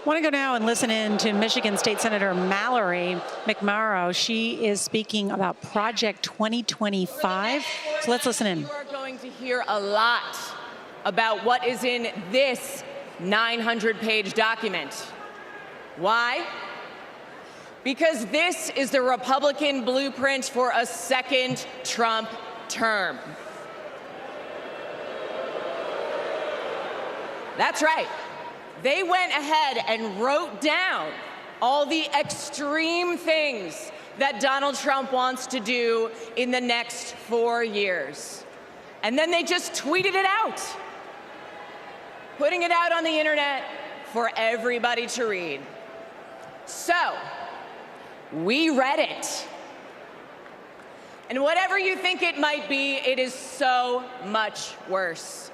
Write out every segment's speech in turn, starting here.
I want to go now and listen in to Michigan State Senator Mallory McMorrow. She is speaking about Project 2025. So let's listen in. You are going to hear a lot about what is in this 900-page document. Why? Because this is the Republican blueprint for a second Trump term. That's right. They went ahead and wrote down all the extreme things that Donald Trump wants to do in the next 4 years. And then they just tweeted it out, putting it out on the internet for everybody to read. So, we read it. And whatever you think it might be, it is so much worse.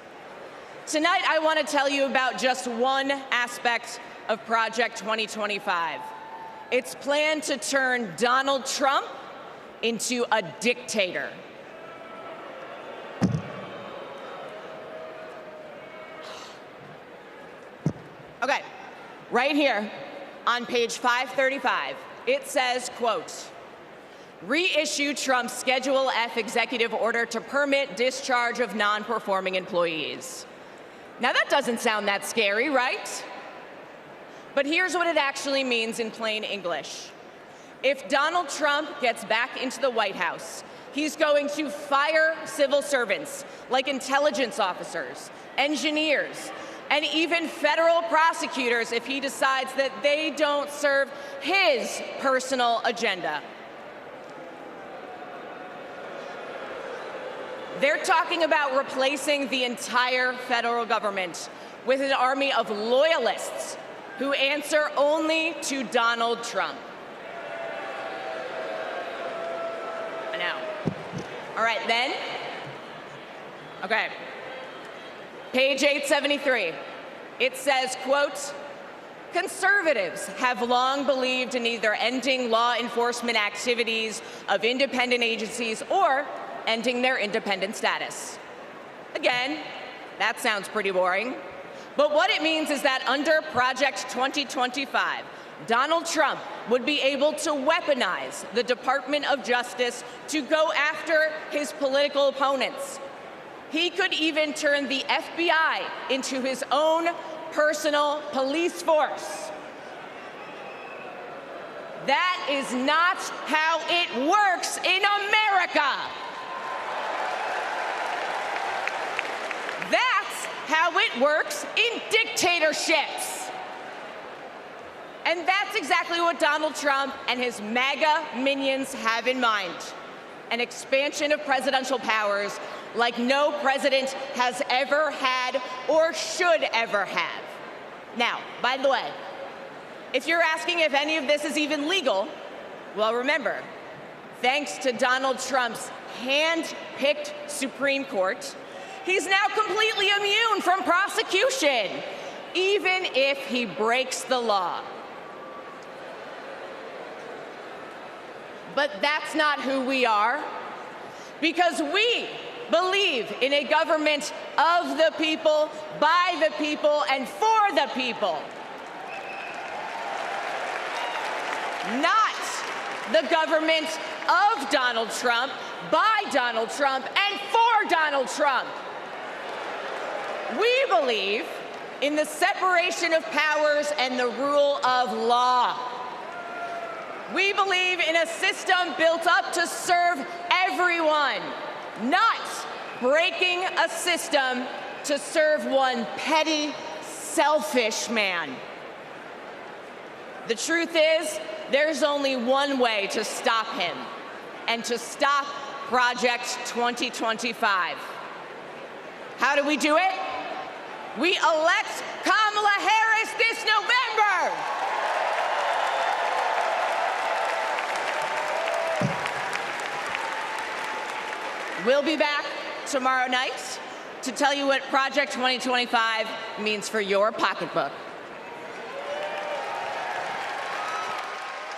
Tonight, I want to tell you about just one aspect of Project 2025. It's planned to turn Donald Trump into a dictator. Okay, right here on page 535, it says, quote, reissue Trump's Schedule F executive order to permit discharge of non-performing employees. Now that doesn't sound that scary, right? But here's what it actually means in plain English. If Donald Trump gets back into the White House, he's going to fire civil servants like intelligence officers, engineers, and even federal prosecutors if he decides that they don't serve his personal agenda. They're talking about replacing the entire federal government with an army of loyalists who answer only to Donald Trump. I know. All right, then. Okay. Page 873. It says, quote, conservatives have long believed in either ending law enforcement activities of independent agencies or ending their independent status. Again, that sounds pretty boring. But what it means is that under Project 2025, Donald Trump would be able to weaponize the Department of Justice to go after his political opponents. He could even turn the FBI into his own personal police force. That is not how it works in America. That's how it works in dictatorships. And that's exactly what Donald Trump and his MAGA minions have in mind. An expansion of presidential powers like no president has ever had or should ever have. Now, by the way, if you're asking if any of this is even legal, well, remember, thanks to Donald Trump's hand-picked Supreme Court, he's now completely immune from prosecution, even if he breaks the law. But that's not who we are, because we believe in a government of the people, by the people, and for the people. Not the government of Donald Trump, by Donald Trump, and for Donald Trump. We believe in the separation of powers and the rule of law. We believe in a system built up to serve everyone, not breaking a system to serve one petty, selfish man. The truth is, there's only one way to stop him, and to stop Project 2025. How do we do it? We elect Kamala Harris this November. We'll be back tomorrow night to tell you what Project 2025 means for your pocketbook.